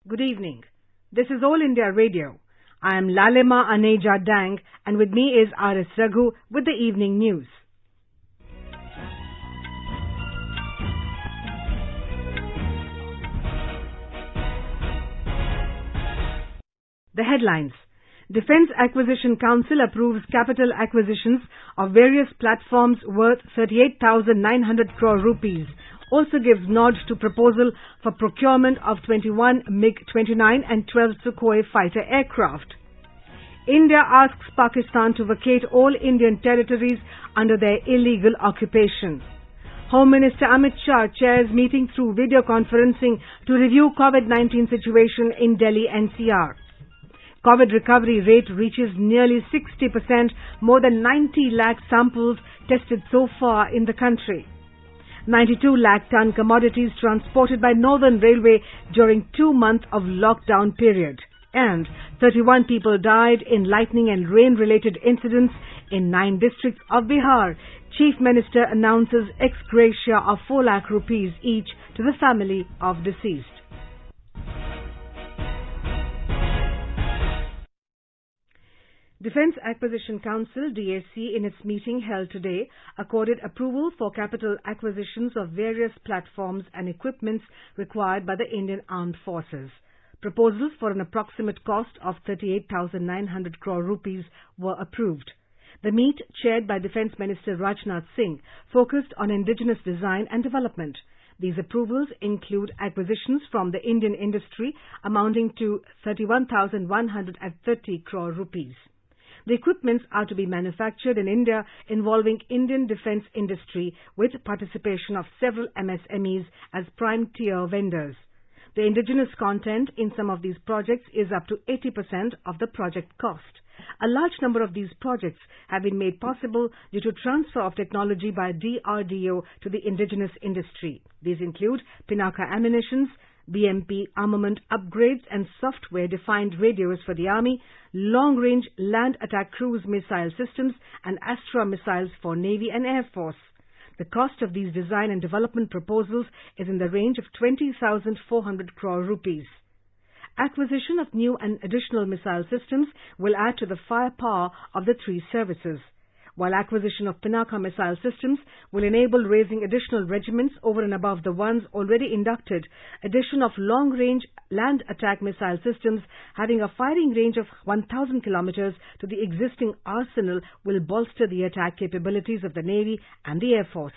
Good evening. This is All India Radio. I am Lalima Aneja Dang, and with me is R.S. Raghu with the evening news. The headlines. Defence Acquisition Council approves capital acquisitions of various platforms worth 38,900 crore rupees. Also gives nod to proposal for procurement of 21 MiG-29 and 12 Sukhoi fighter aircraft. India asks Pakistan to vacate all Indian territories under their illegal occupation. Home Minister Amit Shah chairs meeting through video conferencing to review COVID-19 situation in Delhi NCR. COVID recovery rate reaches nearly 60%, more than 90 lakh samples tested so far in the country. 92 lakh ton commodities transported by Northern Railway during 2 months of lockdown period. And 31 people died in lightning and rain related incidents in 9 districts of Bihar. Chief Minister announces ex gratia of 4 lakh rupees each to the family of deceased. Defence Acquisition Council DAC in its meeting held today accorded approval for capital acquisitions of various platforms and equipments required by the Indian Armed Forces. Proposals for an approximate cost of 38,900 crore rupees were approved. The meet, chaired by Defence Minister Rajnath Singh, focused on indigenous design and development. These approvals include acquisitions from the Indian industry amounting to 31,130 crore rupees. The equipments are to be manufactured in India involving Indian defence industry with participation of several MSMEs as prime tier vendors. The indigenous content in some of these projects is up to 80% of the project cost. A large number of these projects have been made possible due to transfer of technology by DRDO to the indigenous industry. These include Pinaka ammunitions, BMP armament upgrades and software-defined radios for the Army, long-range land attack cruise missile systems and Astra missiles for Navy and Air Force. The cost of these design and development proposals is in the range of 20,400 crore rupees. Acquisition of new and additional missile systems will add to the firepower of the 3 services, while acquisition of Pinaka missile systems will enable raising additional regiments over and above the ones already inducted. Addition of long-range land attack missile systems having a firing range of 1,000 kilometers to the existing arsenal will bolster the attack capabilities of the Navy and the Air Force.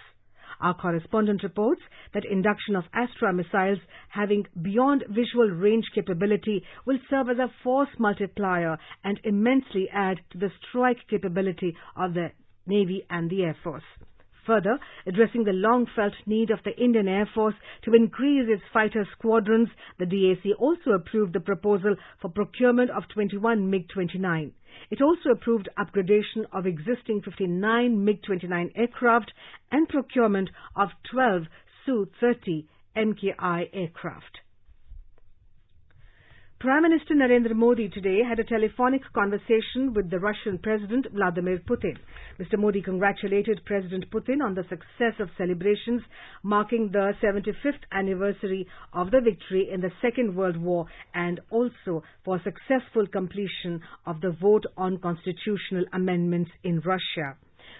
Our correspondent reports that induction of Astra missiles having beyond visual range capability will serve as a force multiplier and immensely add to the strike capability of the Navy and the Air Force. Further, addressing the long-felt need of the Indian Air Force to increase its fighter squadrons, the DAC also approved the proposal for procurement of 21 MiG-29. It also approved upgradation of existing 59 MiG-29 aircraft and procurement of 12 Su-30 MKI aircraft. Prime Minister Narendra Modi today had a telephonic conversation with the Russian President Vladimir Putin. Mr. Modi congratulated President Putin on the success of celebrations marking the 75th anniversary of the victory in the Second World War and also for successful completion of the vote on constitutional amendments in Russia.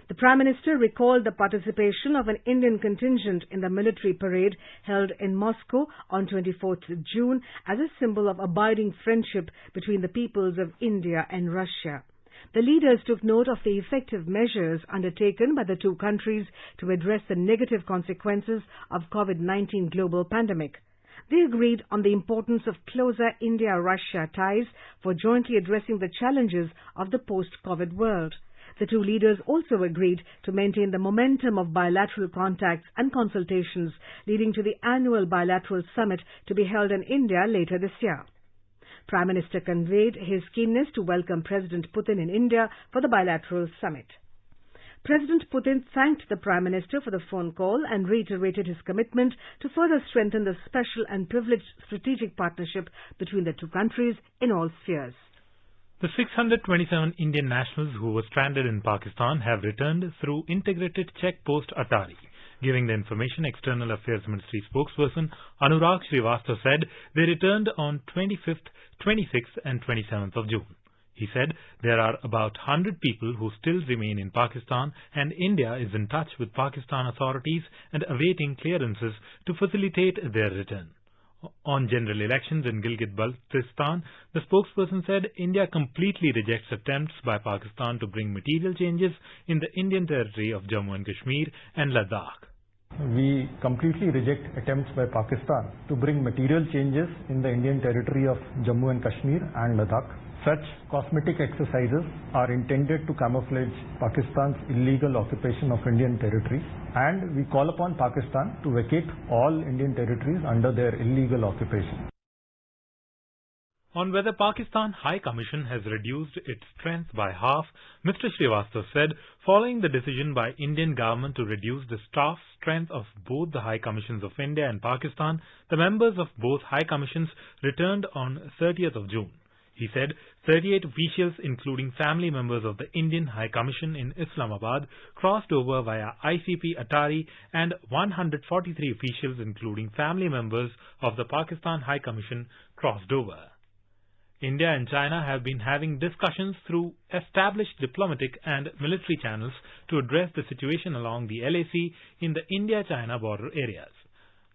The Prime Minister recalled the participation of an Indian contingent in the military parade held in Moscow on 24th June as a symbol of abiding friendship between the peoples of India and Russia. The leaders took note of the effective measures undertaken by the 2 countries to address the negative consequences of COVID-19 global pandemic. They agreed on the importance of closer India-Russia ties for jointly addressing the challenges of the post-COVID world. The 2 leaders also agreed to maintain the momentum of bilateral contacts and consultations leading to the annual bilateral summit to be held in India later this year. Prime Minister conveyed his keenness to welcome President Putin in India for the bilateral summit. President Putin thanked the Prime Minister for the phone call and reiterated his commitment to further strengthen the special and privileged strategic partnership between the 2 countries in all spheres. The 627 Indian nationals who were stranded in Pakistan have returned through integrated check post Atari. Giving the information, External Affairs Ministry spokesperson Anurag Srivastava said they returned on 25th, 26th and 27th of June. He said there are about 100 people who still remain in Pakistan and India is in touch with Pakistan authorities and awaiting clearances to facilitate their return. On general elections in Gilgit-Baltistan, the spokesperson said India completely rejects attempts by Pakistan to bring material changes in the Indian territory of Jammu and Kashmir and Ladakh. We completely reject attempts by Pakistan to bring material changes in the Indian territory of Jammu and Kashmir and Ladakh. Such cosmetic exercises are intended to camouflage Pakistan's illegal occupation of Indian territory, and we call upon Pakistan to vacate all Indian territories under their illegal occupation. On whether Pakistan High Commission has reduced its strength by half, Mr. Srivastava said, following the decision by Indian government to reduce the staff strength of both the High Commissions of India and Pakistan, the members of both High Commissions returned on 30th of June. He said 38 officials, including family members of the Indian High Commission in Islamabad, crossed over via ICP Atari, and 143 officials, including family members of the Pakistan High Commission, crossed over. India and China have been having discussions through established diplomatic and military channels to address the situation along the LAC in the India-China border areas.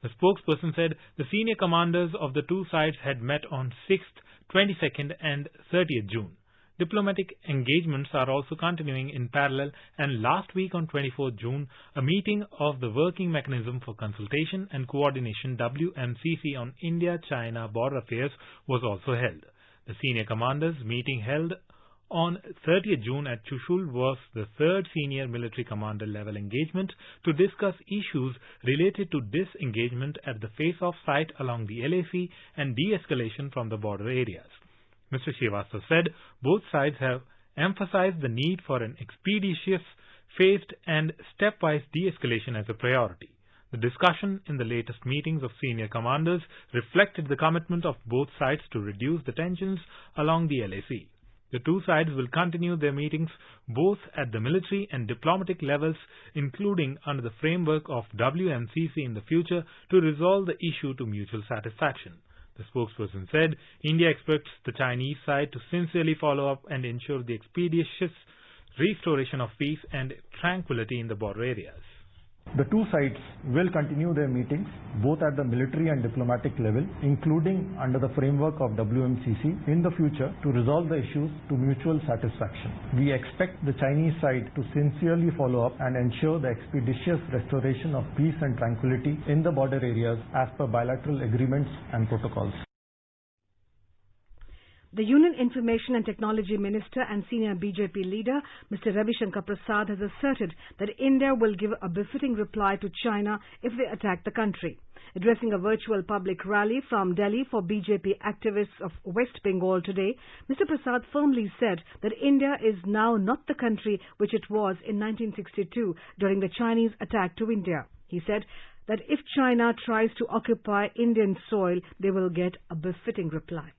The spokesperson said the senior commanders of the two sides had met on 6th, 22nd and 30th June. Diplomatic engagements are also continuing in parallel, and last week on 24th June, a meeting of the Working Mechanism for Consultation and Coordination WMCC on India-China border affairs was also held. The senior commanders meeting held on 30th June at Chushul was the third senior military commander level engagement to discuss issues related to disengagement at the face-off site along the LAC and de-escalation from the border areas. Mr. Srivastava said both sides have emphasized the need for an expeditious, phased and stepwise de-escalation as a priority. The discussion in the latest meetings of senior commanders reflected the commitment of both sides to reduce the tensions along the LAC. The two sides will continue their meetings both at the military and diplomatic levels, including under the framework of WMCC in the future, to resolve the issue to mutual satisfaction. The spokesperson said India expects the Chinese side to sincerely follow up and ensure the expeditious restoration of peace and tranquility in the border areas. The two sides will continue their meetings both at the military and diplomatic level, including under the framework of WMCC in the future, to resolve the issues to mutual satisfaction. We expect the Chinese side to sincerely follow up and ensure the expeditious restoration of peace and tranquility in the border areas as per bilateral agreements and protocols. The Union Information and Technology Minister and senior BJP leader, Mr. Ravi Shankar Prasad, has asserted that India will give a befitting reply to China if they attack the country. Addressing a virtual public rally from Delhi for BJP activists of West Bengal today, Mr. Prasad firmly said that India is now not the country which it was in 1962 during the Chinese attack to India. He said that if China tries to occupy Indian soil, they will get a befitting reply.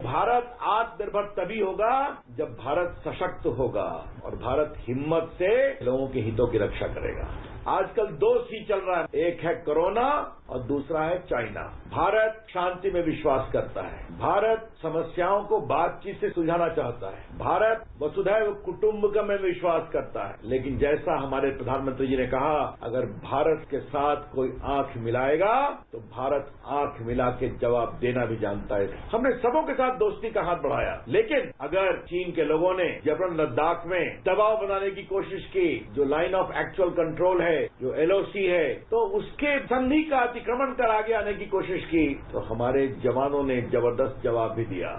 Bharat आत्मनिर्भर तभी होगा जब भारत सशक्त होगा और भारत हिम्मत से लोगों के हितों की रक्षा करेगा। आजकल दो सी चल रहा है, एक है कोरोना और दूसरा है चाइना। भारत शांति में विश्वास करता है, भारत समस्याओं को बातचीत से सुलझाना चाहता है, भारत वसुधैव कुटुंबकम में विश्वास करता है। लेकिन जैसा हमारे प्रधानमंत्री जी ने कहा, अगर भारत के साथ कोई आंख मिलाएगा तो भारत आंख मिला के जवाब देना भी जानता है। हमने सबों के साथ दोस्ती का हाथ बढ़ाया, लेकिन अगर चीन के लोगों ने जबरन लद्दाख में दबाव बनाने की कोशिश की, जो लाइन ऑफ एक्चुअल कंट्रोल है, जो LOC है, तो उसके संधि का अतिक्रमण कर आगे आने की कोशिश की, तो हमारे जवानों ने जबरदस्त जवाब भी दिया।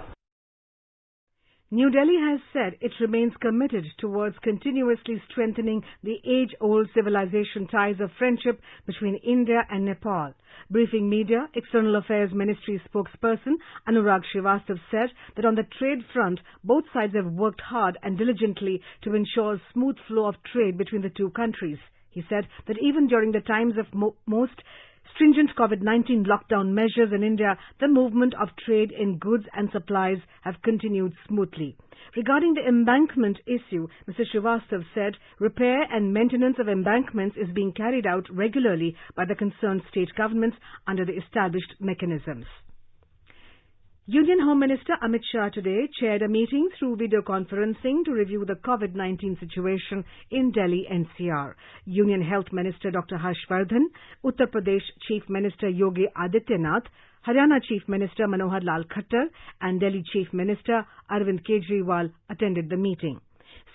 New Delhi has said it remains committed towards continuously strengthening the age-old civilization ties of friendship between India and Nepal. Briefing media, External Affairs Ministry spokesperson Anurag Srivastava said that on the trade front, both sides have worked hard and diligently to ensure smooth flow of trade between the two countries. He said that even during the times of most stringent COVID-19 lockdown measures in India, the movement of trade in goods and supplies have continued smoothly. Regarding the embankment issue, Mr. Srivastava said repair and maintenance of embankments is being carried out regularly by the concerned state governments under the established mechanisms. Union Home Minister Amit Shah today chaired a meeting through video conferencing to review the COVID-19 situation in Delhi NCR. Union Health Minister Dr. Harshvardhan, Uttar Pradesh Chief Minister Yogi Adityanath, Haryana Chief Minister Manohar Lal Khattar and Delhi Chief Minister Arvind Kejriwal attended the meeting.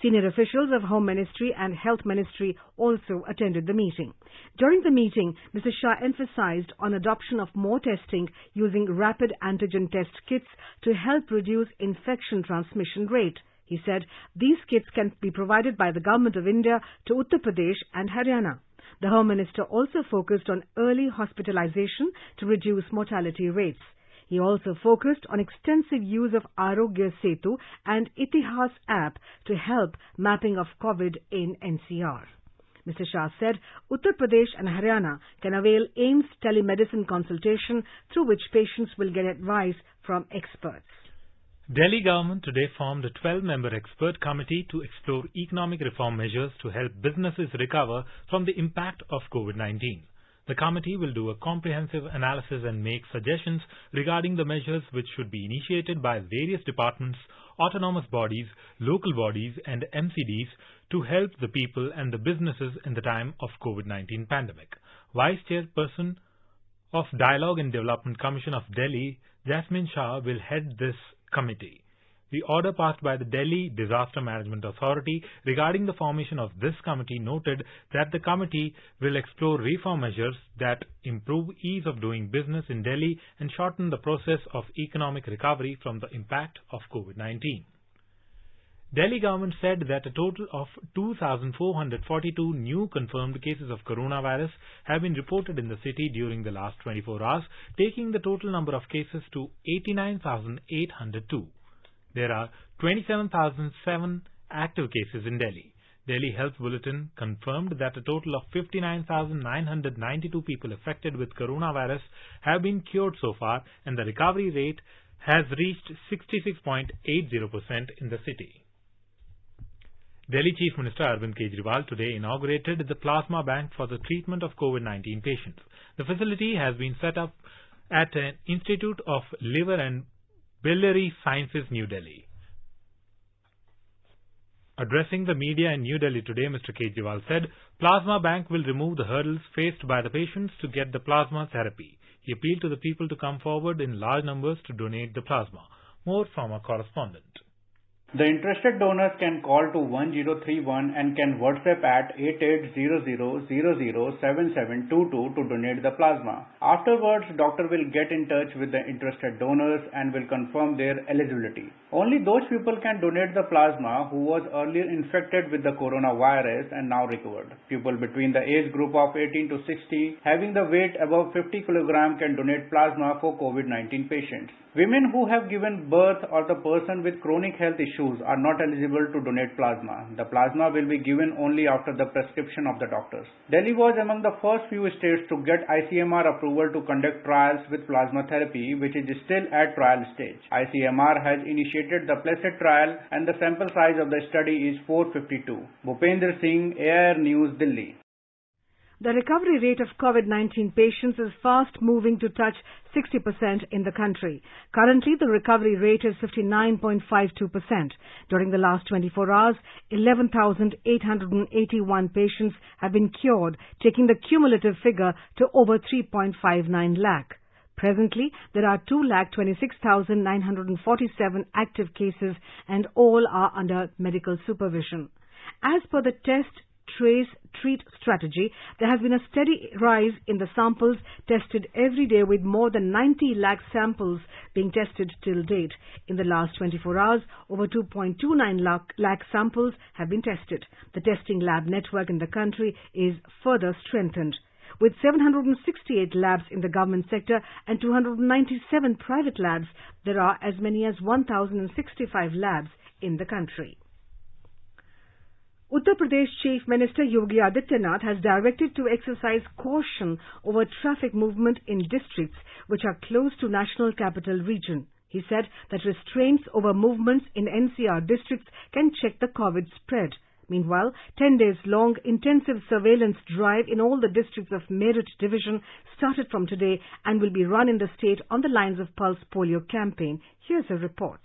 Senior officials of Home Ministry and Health Ministry also attended the meeting. During the meeting, Mr. Shah emphasized on adoption of more testing using rapid antigen test kits to help reduce infection transmission rate. He said these kits can be provided by the Government of India to Uttar Pradesh and Haryana. The Home Minister also focused on early hospitalization to reduce mortality rates. He also focused on extensive use of Arogya Setu and Itihas app to help mapping of COVID in NCR. Mr. Shah said Uttar Pradesh and Haryana can avail AIIMS telemedicine consultation through which patients will get advice from experts. Delhi government today formed a 12-member expert committee to explore economic reform measures to help businesses recover from the impact of COVID-19. The committee will do a comprehensive analysis and make suggestions regarding the measures which should be initiated by various departments, autonomous bodies, local bodies and MCDs to help the people and the businesses in the time of COVID-19 pandemic. Vice Chairperson of Dialogue and Development Commission of Delhi, Jasmine Shah, will head this committee. The order passed by the Delhi Disaster Management Authority regarding the formation of this committee noted that the committee will explore reform measures that improve ease of doing business in Delhi and shorten the process of economic recovery from the impact of COVID-19. Delhi government said that a total of 2,442 new confirmed cases of coronavirus have been reported in the city during the last 24 hours, taking the total number of cases to 89,802. There are 27,007 active cases in Delhi. Delhi Health Bulletin confirmed that a total of 59,992 people affected with coronavirus have been cured so far and the recovery rate has reached 66.80% in the city. Delhi Chief Minister Arvind Kejriwal today inaugurated the Plasma Bank for the treatment of COVID-19 patients. The facility has been set up at an Institute of Liver and Biliary Sciences, New Delhi. Addressing the media in New Delhi today, Mr. Kejriwal said Plasma Bank will remove the hurdles faced by the patients to get the plasma therapy. He appealed to the people to come forward in large numbers to donate the plasma. More from our correspondent. The interested donors can call to 1031 and can WhatsApp at 8800007722 to donate the plasma. Afterwards, doctor will get in touch with the interested donors and will confirm their eligibility. Only those people can donate the plasma who was earlier infected with the coronavirus and now recovered. People between the age group of 18 to 60 having the weight above 50 kg can donate plasma for COVID-19 patients. Women who have given birth or the person with chronic health issues are not eligible to donate plasma. The plasma will be given only after the prescription of the doctors. Delhi was among the first few states to get ICMR approval to conduct trials with plasma therapy, which is still at trial stage. ICMR has initiated the PLACID trial and the sample size of the study is 452. Bhupendra Singh, AIR News, Delhi. The recovery rate of COVID-19 patients is fast moving to touch 60% in the country. Currently, the recovery rate is 59.52%. During the last 24 hours, 11,881 patients have been cured, taking the cumulative figure to over 3.59 lakh. Presently, there are 2,26,947 active cases and all are under medical supervision. As per the test, trace, treat strategy, there has been a steady rise in the samples tested every day with more than 90 lakh samples being tested till date. In the last 24 hours, over 2.29 lakh samples have been tested. The testing lab network in the country is further strengthened. With 768 labs in the government sector and 297 private labs, there are as many as 1,065 labs in the country. Uttar Pradesh Chief Minister Yogi Adityanath has directed to exercise caution over traffic movement in districts which are close to National Capital Region. He said that restraints over movements in NCR districts can check the COVID spread. Meanwhile, 10 days long intensive surveillance drive in all the districts of Meerut division started from today and will be run in the state on the lines of Pulse Polio campaign. Here's a report.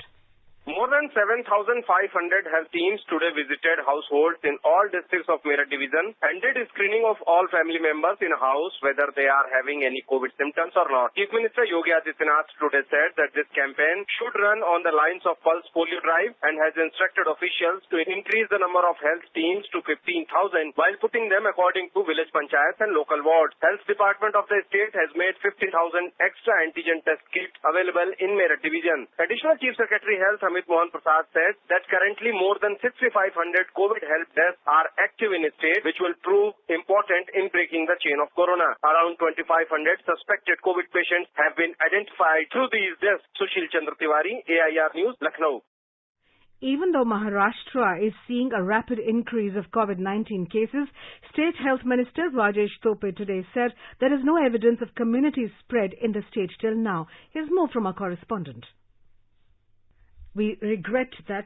More than 7,500 health teams today visited households in all districts of Meerut division and did a screening of all family members in a house whether they are having any COVID symptoms or not. Chief Minister Yogi Adityanath today said that this campaign should run on the lines of Pulse Polio Drive and has instructed officials to increase the number of health teams to 15,000 while putting them according to village panchayats and local wards. Health Department of the state has made 50,000 extra antigen test kits available in Meerut division. Additional Chief Secretary Health Amit Mohan Prasad said that currently more than 6,500 COVID help desks are active in a state, which will prove important in breaking the chain of corona. Around 2,500 suspected COVID patients have been identified through these desks. Sushil Chandra Tiwari, AIR News, Lucknow. Even though Maharashtra is seeing a rapid increase of COVID-19 cases, State Health Minister Rajesh Tope today said there is no evidence of community spread in the state till now. Here's more from our correspondent. We regret that,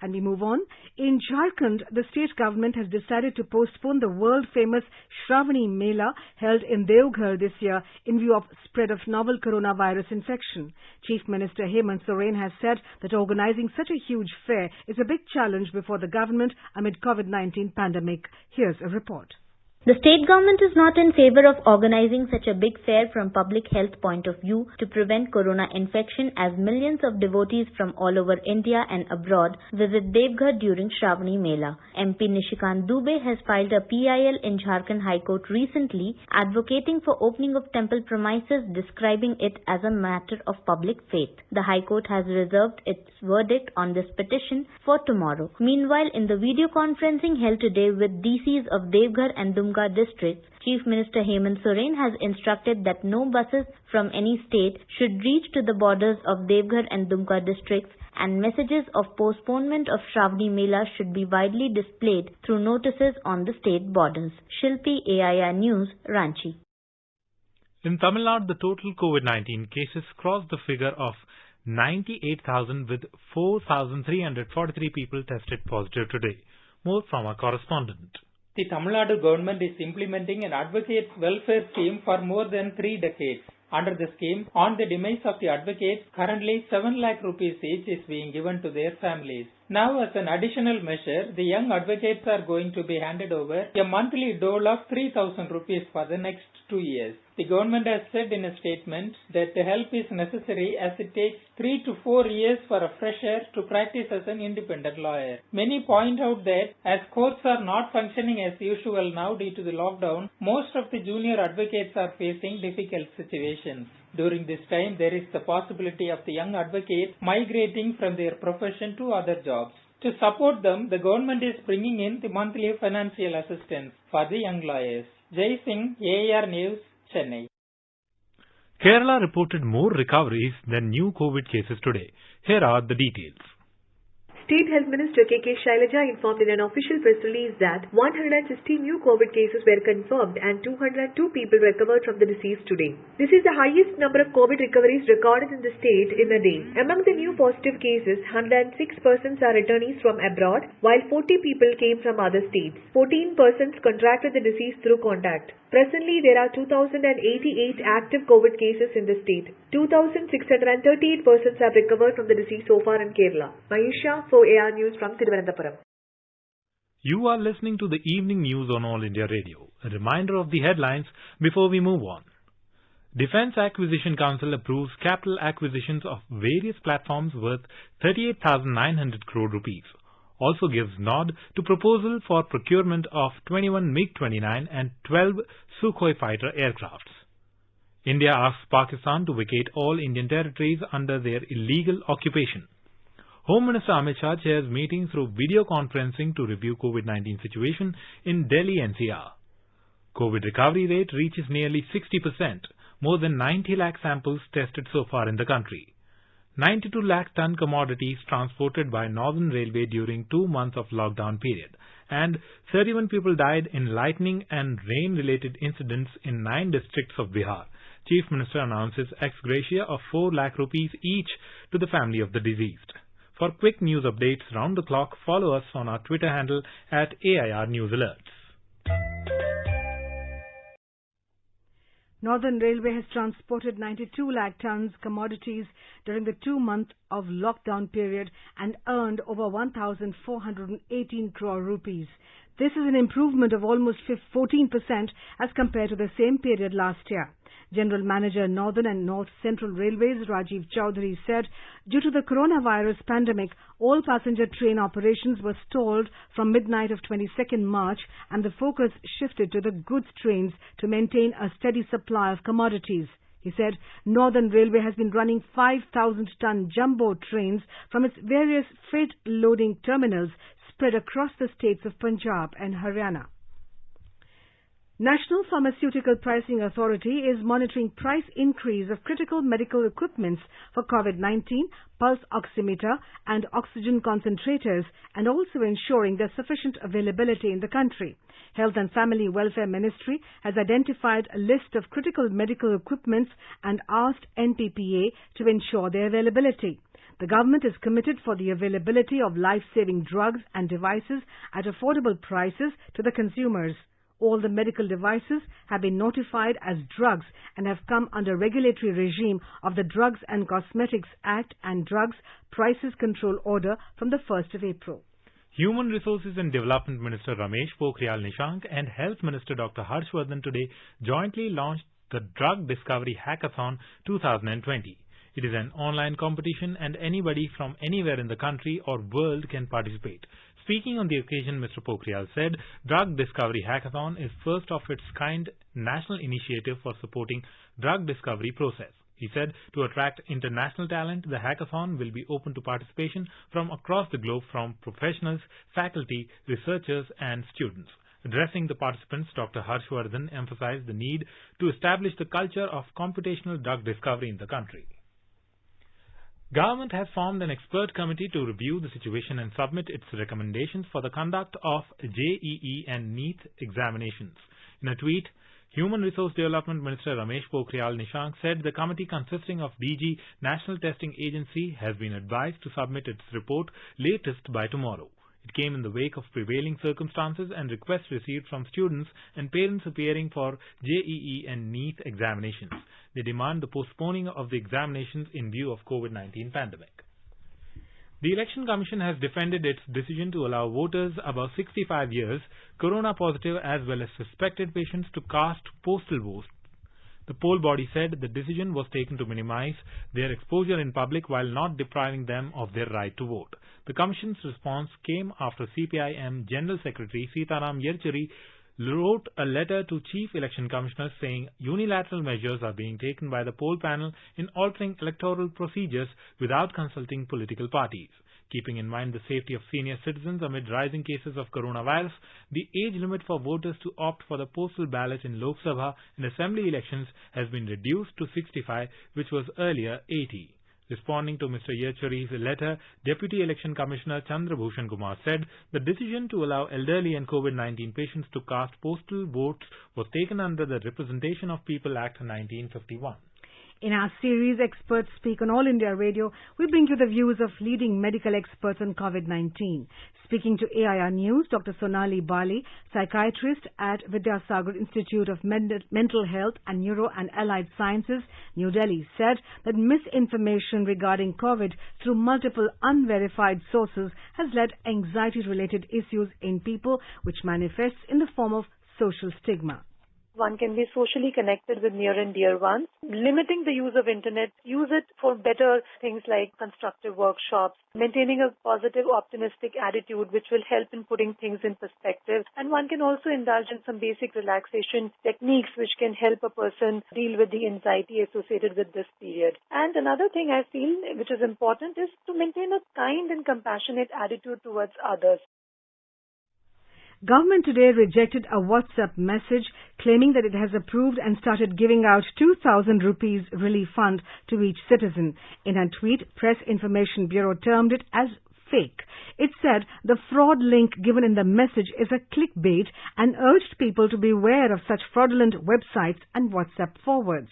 and we move on. In Jharkhand, the state government has decided to postpone the world-famous Shravani Mela held in Devghar this year in view of spread of novel coronavirus infection. Chief Minister Hemant Soren has said that organizing such a huge fair is a big challenge before the government amid COVID-19 pandemic. Here's a report. The state government is not in favor of organizing such a big fair from public health point of view to prevent corona infection, as millions of devotees from all over India and abroad visit Devghar during Shravani Mela. MP Nishikant Dubey has filed a PIL in Jharkhand High Court recently advocating for opening of temple premises, describing it as a matter of public faith. The High Court has reserved its verdict on this petition for tomorrow. Meanwhile, in the video conferencing held today with DCs of Devghar and Dumka districts, Chief Minister Hemant Soren has instructed that no buses from any state should reach to the borders of Devghar and Dumka districts, and messages of postponement of Shravani Mela should be widely displayed through notices on the state borders. Shilpi, AIR News, Ranchi. In Tamil Nadu, the total COVID-19 cases crossed the figure of 98,000 with 4,343 people tested positive today. More from our correspondent. The Tamil Nadu government is implementing an advocate's welfare scheme for more than 3 decades. Under the scheme, on the demise of the advocate, currently 7 lakh rupees each is being given to their families. Now, as an additional measure, the young advocates are going to be handed over a monthly dole of 3,000 rupees for the next 2 years. The government has said in a statement that the help is necessary as it takes 3 to 4 years for a fresher to practice as an independent lawyer. Many point out that as courts are not functioning as usual now due to the lockdown, most of the junior advocates are facing difficult situations. During this time, there is the possibility of the young advocates migrating from their profession to other jobs. To support them, the government is bringing in the monthly financial assistance for the young lawyers. Jai Singh, AIR News, Chennai. Kerala reported more recoveries than new COVID cases today. Here are the details. State Health Minister K.K. Shailaja informed in an official press release that 160 new COVID cases were confirmed and 202 people recovered from the disease today. This is the highest number of COVID recoveries recorded in the state in a day. Among the new positive cases, 106 persons are returnees from abroad, while 40 people came from other states. 14 persons contracted the disease through contact. Presently, there are 2,088 active COVID cases in the state. 2,638 persons have recovered from the disease so far in Kerala. Mayusha for AR News from Thiruvananthapuram. You are listening to the evening news on All India Radio. A reminder of the headlines before we move on. Defence Acquisition Council approves capital acquisitions of various platforms worth 38,900 crore rupees. Also gives nod to proposal for procurement of 21 MiG-29 and 12 Sukhoi fighter aircrafts. India asks Pakistan to vacate all Indian territories under their illegal occupation. Home Minister Amit Shah chairs meetings through video conferencing to review COVID-19 situation in Delhi NCR. COVID recovery rate reaches nearly 60%, more than 90 lakh samples tested so far in the country. 92 lakh ton commodities transported by Northern Railway during 2 months of lockdown period, and 31 people died in lightning and rain-related incidents in 9 districts of Bihar. Chief Minister announces ex gratia of 4 lakh rupees each to the family of the deceased. For quick news updates round the clock, follow us on our Twitter handle at AIR News Alerts. Northern Railway has transported 92 lakh tons commodities during the 2 month of lockdown period and earned over 1,418 crore rupees. This is an improvement of almost 14% as compared to the same period last year. General Manager Northern and North Central Railways Rajiv Chowdhury said, due to the coronavirus pandemic, all passenger train operations were stalled from midnight of 22nd March and the focus shifted to the goods trains to maintain a steady supply of commodities. He said Northern Railway has been running 5,000-ton jumbo trains from its various freight loading terminals spread across the states of Punjab and Haryana. National Pharmaceutical Pricing Authority is monitoring price increase of critical medical equipments for COVID-19, pulse oximeter and oxygen concentrators, and also ensuring their sufficient availability in the country. Health and Family Welfare Ministry has identified a list of critical medical equipments and asked NPPA to ensure their availability. The government is committed for the availability of life-saving drugs and devices at affordable prices to the consumers. All the medical devices have been notified as drugs and have come under regulatory regime of the Drugs and Cosmetics Act and Drugs Prices Control Order from the 1st of April. Human Resources and Development Minister Ramesh Pokhriyal Nishank and Health Minister Dr. Harshvardhan today jointly launched the Drug Discovery Hackathon 2020. It is an online competition and anybody from anywhere in the country or world can participate. Speaking on the occasion, Mr. Pokhriyal said, Drug Discovery Hackathon is first of its kind national initiative for supporting drug discovery process. He said, to attract international talent, the hackathon will be open to participation from across the globe from professionals, faculty, researchers and students. Addressing the participants, Dr. Harshvardhan emphasized the need to establish the culture of computational drug discovery in the country. Government has formed an expert committee to review the situation and submit its recommendations for the conduct of JEE and NEET examinations. In a tweet, Human Resource Development Minister Ramesh Pokhriyal Nishank said the committee consisting of DG National Testing Agency has been advised to submit its report latest by tomorrow. It came in the wake of prevailing circumstances and requests received from students and parents appearing for JEE and NEET examinations. They demand the postponing of the examinations in view of COVID-19 pandemic. The Election Commission has defended its decision to allow voters above 65 years, corona positive as well as suspected patients to cast postal votes. The poll body said the decision was taken to minimize their exposure in public while not depriving them of their right to vote. The Commission's response came after CPIM General Secretary Sitaram Yerchuri wrote a letter to Chief Election Commissioner saying unilateral measures are being taken by the poll panel in altering electoral procedures without consulting political parties. Keeping in mind the safety of senior citizens amid rising cases of coronavirus, the age limit for voters to opt for the postal ballot in Lok Sabha and Assembly elections has been reduced to 65, which was earlier 80. Responding to Mr. Yerchuri's letter, Deputy Election Commissioner Chandra Bhushan Kumar said the decision to allow elderly and COVID-19 patients to cast postal votes was taken under the Representation of People Act 1951. In our series, Experts Speak on All India Radio, we bring you the views of leading medical experts on COVID-19. Speaking to AIR News, Dr. Sonali Bali, psychiatrist at Vidyasagar Institute of Mental Health and Neuro and Allied Sciences, New Delhi, said that misinformation regarding COVID through multiple unverified sources has led anxiety-related issues in people, which manifests in the form of social stigma. One can be socially connected with near and dear ones. Limiting the use of internet, use it for better things like constructive workshops, maintaining a positive, optimistic attitude which will help in putting things in perspective. And one can also indulge in some basic relaxation techniques which can help a person deal with the anxiety associated with this period. And another thing I feel which is important is to maintain a kind and compassionate attitude towards others. Government today rejected a WhatsApp message claiming that it has approved and started giving out 2,000 rupees relief fund to each citizen. In a tweet, Press Information Bureau termed it as fake. It said the fraud link given in the message is a clickbait and urged people to beware of such fraudulent websites and WhatsApp forwards.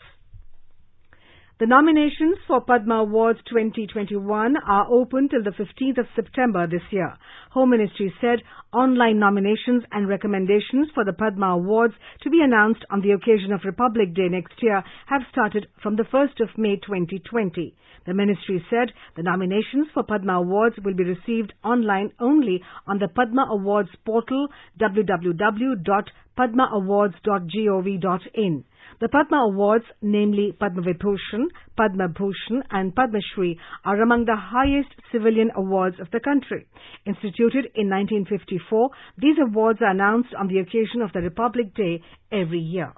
The nominations for Padma Awards 2021 are open till the 15th of September this year. Home Ministry said online nominations and recommendations for the Padma Awards to be announced on the occasion of Republic Day next year have started from the 1st of May 2020. The ministry said the nominations for Padma Awards will be received online only on the Padma Awards portal www.padmaawards.gov.in. The Padma Awards, namely Padma Vibhushan, Padma Bhushan and Padma Shri, are among the highest civilian awards of the country. Instituted in 1954, these awards are announced on the occasion of the Republic Day every year.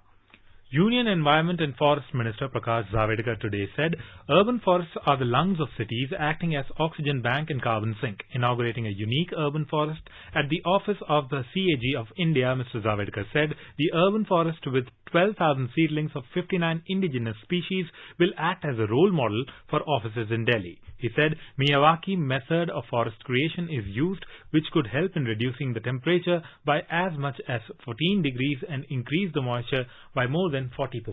Union Environment and Forest Minister Prakash Javadekar today said urban forests are the lungs of cities, acting as oxygen bank and carbon sink. Inaugurating a unique urban forest at the office of the CAG of India, Mr. Javadekar said the urban forest with 12,000 seedlings of 59 indigenous species will act as a role model for offices in Delhi. He said Miyawaki method of forest creation is used, which could help in reducing the temperature by as much as 14 degrees and increase the moisture by more than 40%.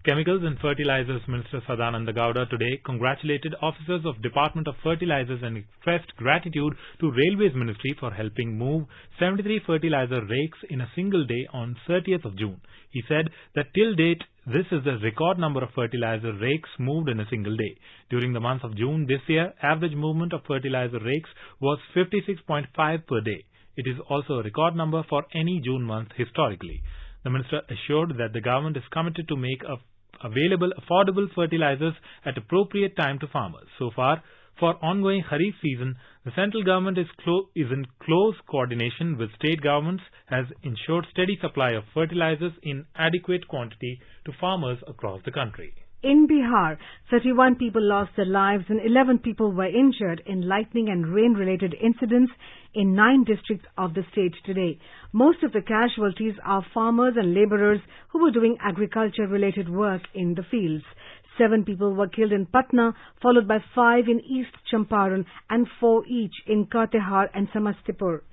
Chemicals and Fertilizers Minister Sadananda Gowda today congratulated officers of Department of Fertilizers and expressed gratitude to Railways Ministry for helping move 73 fertilizer rakes in a single day on 30th of June. He said that till date, this is the record number of fertilizer rakes moved in a single day. During the month of June this year, average movement of fertilizer rakes was 56.5 per day. It is also a record number for any June month historically. The minister assured that the government is committed to make available affordable fertilizers at appropriate time to farmers. So far, for ongoing Kharif season, the central government is in close coordination with state governments, has ensured steady supply of fertilizers in adequate quantity to farmers across the country. In Bihar, 31 people lost their lives and 11 people were injured in lightning and rain-related incidents in 9 districts of the state today. Most of the casualties are farmers and laborers who were doing agriculture-related work in the fields. 7 people were killed in Patna, followed by 5 in East Champaran and 4 each in Katehar and Samastipur.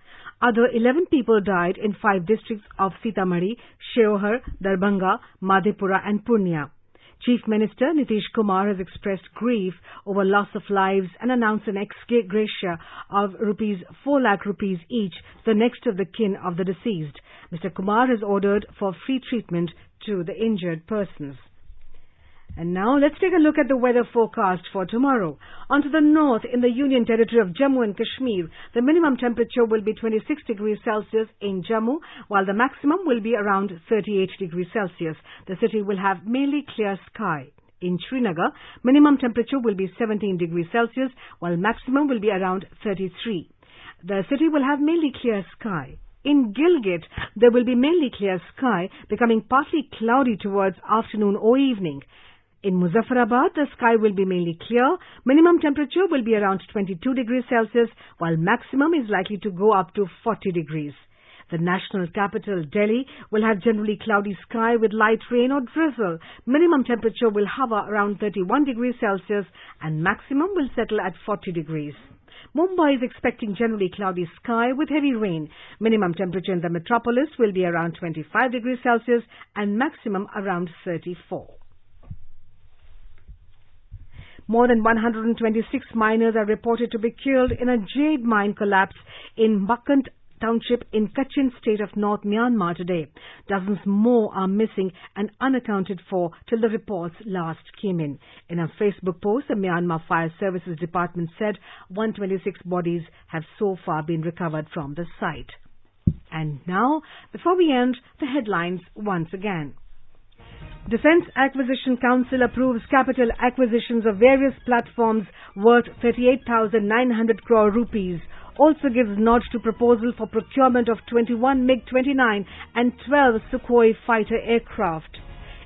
Other 11 people died in 5 districts of Sitamarhi, Sheohar, Darbhanga, Madhepura and Purnia. Chief Minister Nitish Kumar has expressed grief over loss of lives and announced an ex gratia of 4 lakh rupees each, the next of the kin of the deceased. Mr. Kumar has ordered for free treatment to the injured persons. And now let's take a look at the weather forecast for tomorrow. Onto the north, in the Union Territory of Jammu and Kashmir, the minimum temperature will be 26 degrees Celsius in Jammu, while the maximum will be around 38 degrees Celsius. The city will have mainly clear sky. In Srinagar, minimum temperature will be 17 degrees Celsius, while maximum will be around 33. The city will have mainly clear sky. In Gilgit, there will be mainly clear sky, becoming partly cloudy towards afternoon or evening. In Muzaffarabad, the sky will be mainly clear. Minimum temperature will be around 22 degrees Celsius, while maximum is likely to go up to 40 degrees. The national capital, Delhi, will have generally cloudy sky with light rain or drizzle. Minimum temperature will hover around 31 degrees Celsius and maximum will settle at 40 degrees. Mumbai is expecting generally cloudy sky with heavy rain. Minimum temperature in the metropolis will be around 25 degrees Celsius and maximum around 34. More than 126 miners are reported to be killed in a jade mine collapse in Makant Township in Kachin state of North Myanmar today. Dozens more are missing and unaccounted for till the reports last came in. In a Facebook post, the Myanmar Fire Services Department said 126 bodies have so far been recovered from the site. And now, before we end, the headlines once again. Defence Acquisition Council approves capital acquisitions of various platforms worth 38,900 crore rupees. Also gives nod to proposal for procurement of 21 MiG-29 and 12 Sukhoi fighter aircraft.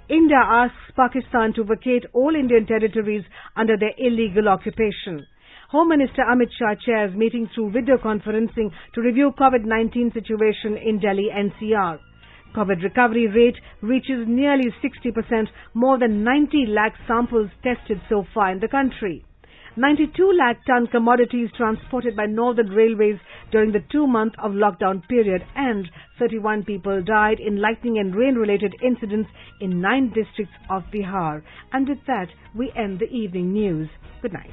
India asks Pakistan to vacate all Indian territories under their illegal occupation. Home Minister Amit Shah chairs meeting through video conferencing to review COVID-19 situation in Delhi NCR. COVID recovery rate reaches nearly 60%, more than 90 lakh samples tested so far in the country. 92 lakh ton commodities transported by Northern Railways during the 2-month of lockdown period, and 31 people died in lightning and rain related incidents in 9 districts of Bihar. And with that, we end the evening news. Good night.